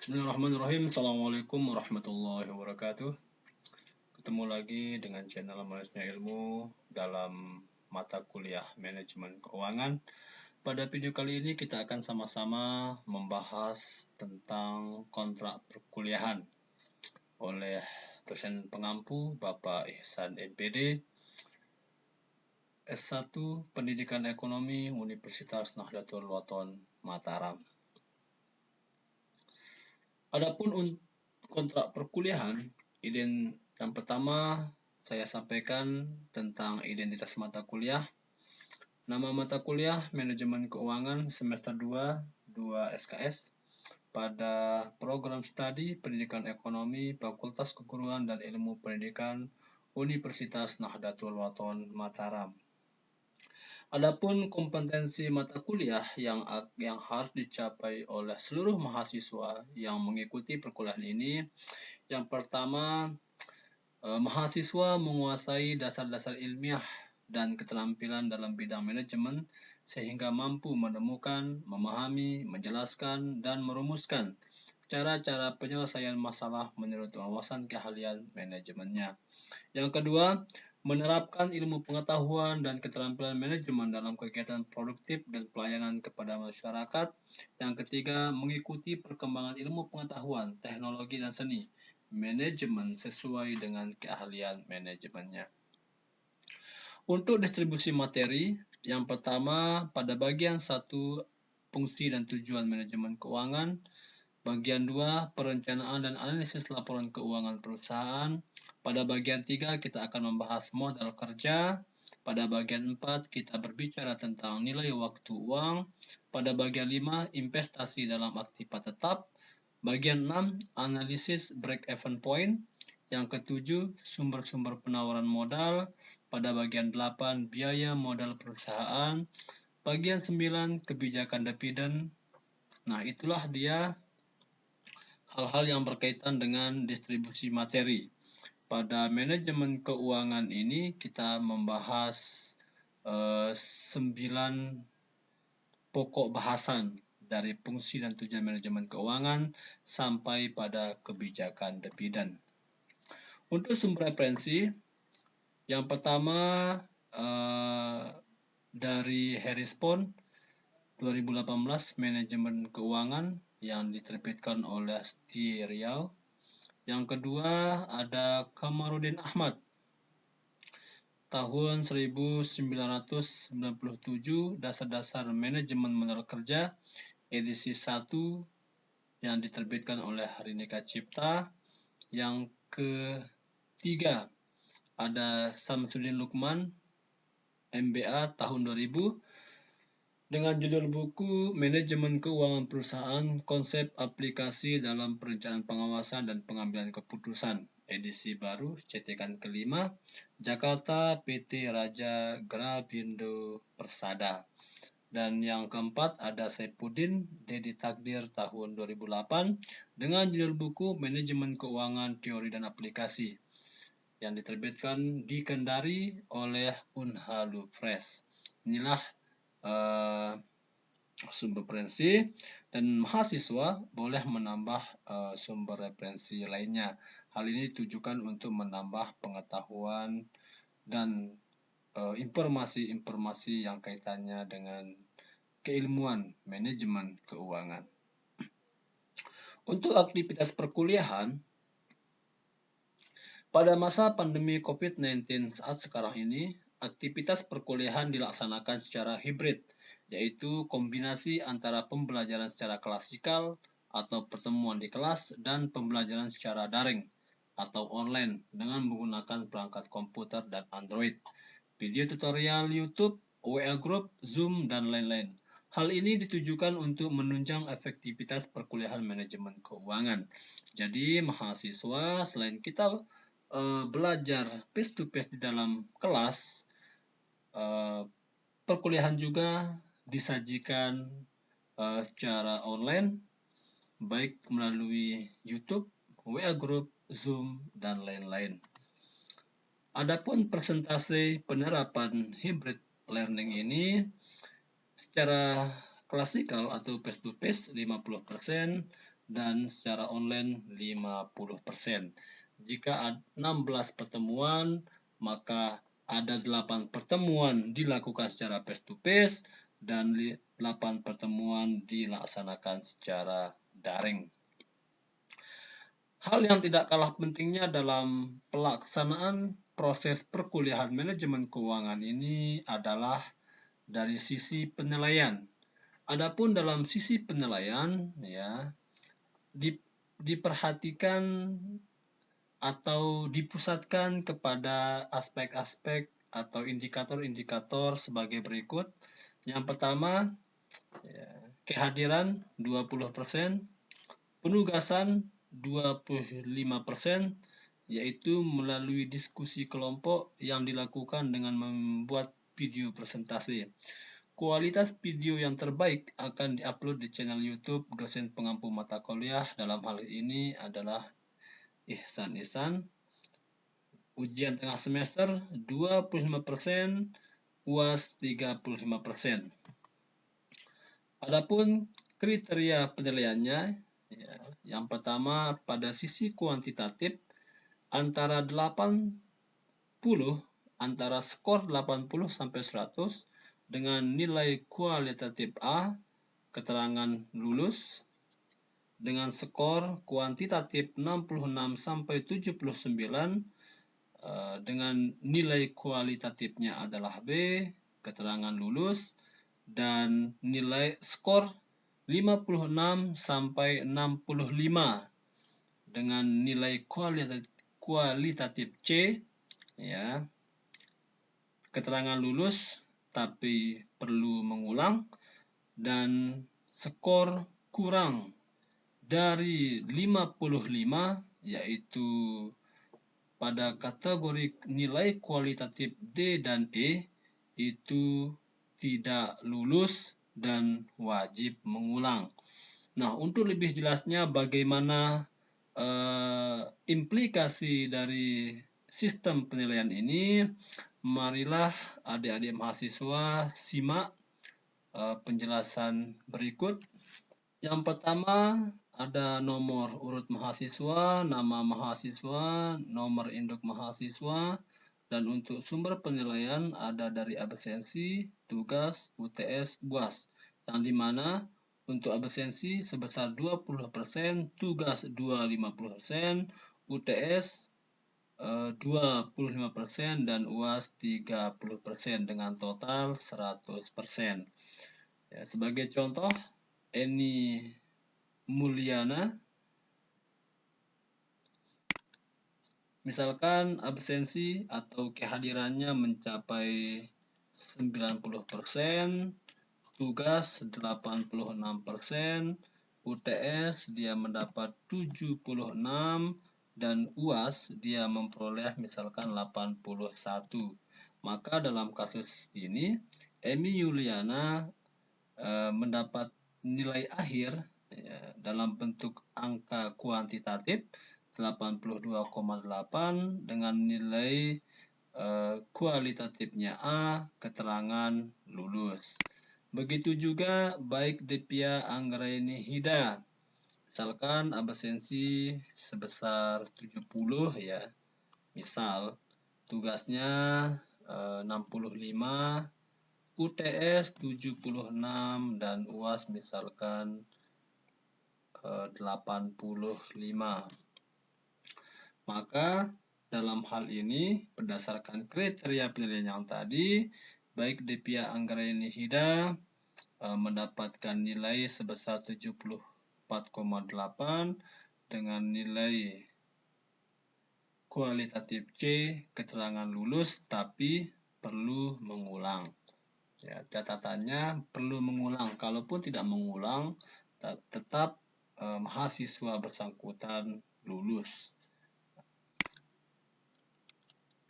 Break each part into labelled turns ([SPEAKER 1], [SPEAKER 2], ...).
[SPEAKER 1] Bismillahirrahmanirrahim. Assalamualaikum warahmatullahi wabarakatuh. Ketemu lagi dengan channel Manisnya Ilmu dalam mata kuliah Manajemen Keuangan. Pada video kali ini kita akan sama-sama membahas tentang kontrak perkuliahan oleh dosen pengampu Bapak Ihsan MPD, S1 Pendidikan Ekonomi Universitas Nahdlatul Ulama Mataram. Adapun kontrak perkuliahan, yang pertama saya sampaikan tentang identitas mata kuliah. Nama mata kuliah Manajemen Keuangan semester 2 SKS pada program studi Pendidikan Ekonomi Fakultas Keguruan dan Ilmu Pendidikan Universitas Nahdlatul Ulama Mataram. Adapun kompetensi mata kuliah yang harus dicapai oleh seluruh mahasiswa yang mengikuti perkuliahan ini, yang pertama, mahasiswa menguasai dasar-dasar ilmiah dan keterampilan dalam bidang manajemen sehingga mampu menemukan, memahami, menjelaskan, dan merumuskan cara-cara penyelesaian masalah menurut wawasan keahlian manajemennya. Yang kedua, menerapkan ilmu pengetahuan dan keterampilan manajemen dalam kegiatan produktif dan pelayanan kepada masyarakat. Yang ketiga, mengikuti perkembangan ilmu pengetahuan, teknologi, dan seni manajemen sesuai dengan keahlian manajemennya. Untuk distribusi materi, yang pertama pada bagian 1 fungsi dan tujuan manajemen keuangan, bagian 2 perencanaan dan analisis laporan keuangan perusahaan, pada bagian 3 kita akan membahas modal kerja, pada bagian 4 kita berbicara tentang nilai waktu uang, pada bagian 5 investasi dalam aktiva tetap, bagian 6 analisis break-even point, yang ketujuh sumber-sumber penawaran modal, pada bagian 8 biaya modal perusahaan, bagian 9 kebijakan dividen. Nah, itulah dia hal-hal yang berkaitan dengan distribusi materi. Pada manajemen keuangan ini kita membahas 9 pokok bahasan dari fungsi dan tujuan manajemen keuangan sampai pada kebijakan dividen. Untuk sumber referensi, yang pertama dari Harris Pound 2018 Manajemen Keuangan yang diterbitkan oleh STI Riau. Yang kedua ada Kamarudin Ahmad tahun 1997 Dasar-dasar Manajemen Modal Kerja edisi 1 yang diterbitkan oleh Harinika Cipta. Yang ketiga ada Samsudin Lukman MBA tahun 2000 dengan judul buku Manajemen Keuangan Perusahaan, Konsep Aplikasi dalam Perencanaan Pengawasan dan Pengambilan Keputusan, edisi baru, cetakan kelima, Jakarta, PT Raja Gravindo Persada. Dan yang keempat ada Saifuddin Dedi Takdir tahun 2008 dengan judul buku Manajemen Keuangan Teori dan Aplikasi yang diterbitkan di Kendari oleh Unhalu Press. Inilah sumber referensi, dan mahasiswa boleh menambah sumber referensi lainnya. Hal ini ditujukan untuk menambah pengetahuan dan informasi-informasi yang kaitannya dengan keilmuan manajemen keuangan. Untuk aktivitas perkuliahan, pada masa pandemi COVID-19 saat sekarang ini, aktivitas perkuliahan dilaksanakan secara hibrid, yaitu kombinasi antara pembelajaran secara klasikal atau pertemuan di kelas dan pembelajaran secara daring atau online dengan menggunakan perangkat komputer dan Android, video tutorial YouTube, WA Group, Zoom, dan lain-lain. Hal ini ditujukan untuk menunjang efektivitas perkuliahan manajemen keuangan. Jadi mahasiswa selain kita belajar face-to-face di dalam kelas, perkuliahan juga disajikan secara online, baik melalui YouTube, WA Group, Zoom, dan lain-lain. Adapun persentase penerapan hybrid learning ini secara klasikal atau face-to-face 50%, dan secara online 50%. Jika 16 pertemuan, maka ada 8 pertemuan dilakukan secara face to face dan 8 pertemuan dilaksanakan secara daring. Hal yang tidak kalah pentingnya dalam pelaksanaan proses perkuliahan manajemen keuangan ini adalah dari sisi penilaian. Adapun dalam sisi penilaian, ya, diperhatikan atau dipusatkan kepada aspek-aspek atau indikator-indikator sebagai berikut. Yang pertama, ya, kehadiran 20%, penugasan 25%, yaitu melalui diskusi kelompok yang dilakukan dengan membuat video presentasi. Kualitas video yang terbaik akan diupload di channel YouTube dosen pengampu mata kuliah. Dalam hal ini adalah Ihsan Ihsan. Ujian tengah semester 25%, UAS 35%. Adapun kriteria penilaiannya, ya, yang pertama pada sisi kuantitatif antara skor 80 sampai 100 dengan nilai kualitatif A, keterangan lulus, dengan skor kuantitatif 66 sampai 79 dengan nilai kualitatifnya adalah B, keterangan lulus, dan nilai skor 56 sampai 65 dengan nilai kualitatif C, ya, keterangan lulus tapi perlu mengulang, dan skor kurang dari 55, yaitu pada kategori nilai kualitatif D dan E, itu tidak lulus dan wajib mengulang. Nah, untuk lebih jelasnya bagaimana implikasi dari sistem penilaian ini, marilah adik-adik mahasiswa simak penjelasan berikut. Yang pertama, ada nomor urut mahasiswa, nama mahasiswa, nomor induk mahasiswa, dan untuk sumber penilaian ada dari absensi, tugas, UTS, UAS, yang dimana untuk absensi sebesar 20%, tugas 25%, UTS 25% dan UAS 30% dengan total 100%. Ya, sebagai contoh, Eni Mulyana, misalkan absensi atau kehadirannya mencapai 90%, tugas 86%, UTS dia mendapat 76, dan UAS dia memperoleh misalkan 81. Maka dalam kasus ini Emi Yuliana mendapat nilai akhir, ya, dalam bentuk angka kuantitatif 82,8 dengan nilai kualitatifnya A, keterangan lulus. Begitu juga baik Devia Anggraini Hida, misalkan absensi sebesar 70, ya, misal tugasnya 65, UTS 76, dan UAS misalkan 85. Maka dalam hal ini berdasarkan kriteria penilaian yang tadi, baik Devia Anggraini Hida mendapatkan nilai sebesar 74,8 dengan nilai kualitatif C, keterangan lulus tapi perlu mengulang. Ya, catatannya perlu mengulang. Kalaupun tidak mengulang, tetap mahasiswa bersangkutan lulus.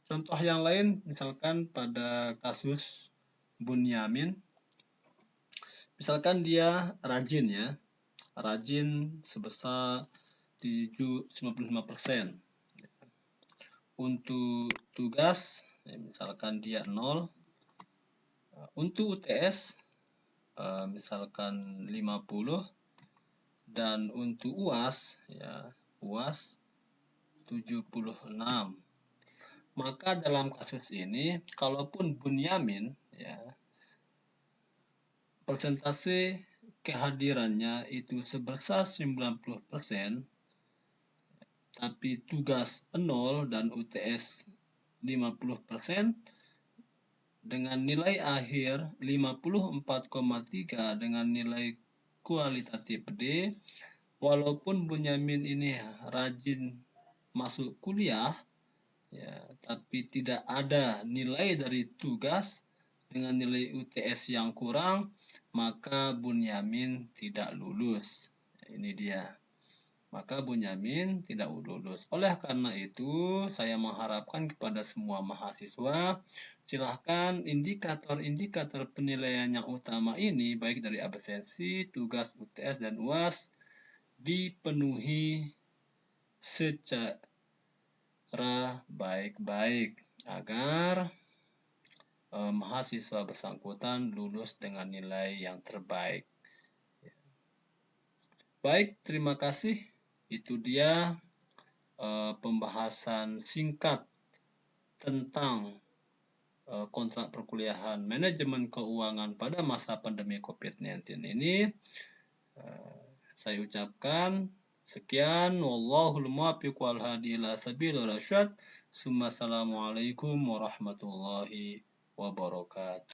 [SPEAKER 1] Contoh yang lain, misalkan pada kasus Bunyamin, misalkan dia rajin, ya, rajin sebesar 95%. Untuk tugas, ya, misalkan dia 0. Untuk UTS misalkan 50, dan untuk UAS ya UAS 76. Maka dalam kasus ini kalaupun Bunyamin ya persentase kehadirannya itu sebesar 90%, tapi tugas 0 dan UTS 50%, dengan nilai akhir 54,3 dengan nilai kualitatif D, walaupun Bunyamin ini rajin masuk kuliah, ya, tapi tidak ada nilai dari tugas dengan nilai UTS yang kurang, maka Bunyamin tidak lulus. Ini dia. Maka Bunyamin tidak lulus. Oleh karena itu, saya mengharapkan kepada semua mahasiswa, silahkan indikator-indikator penilaian yang utama ini, baik dari absensi, tugas, UTS, dan UAS, dipenuhi secara baik-baik agar mahasiswa bersangkutan lulus dengan nilai yang terbaik. Baik, terima kasih. Itu dia pembahasan singkat tentang kontrak perkuliahan manajemen keuangan pada masa pandemi COVID-19 ini. Saya ucapkan sekian, wallahul muwaffiq wal hadi ila sabilir rasyad. Assalamualaikum warahmatullahi wabarakatuh.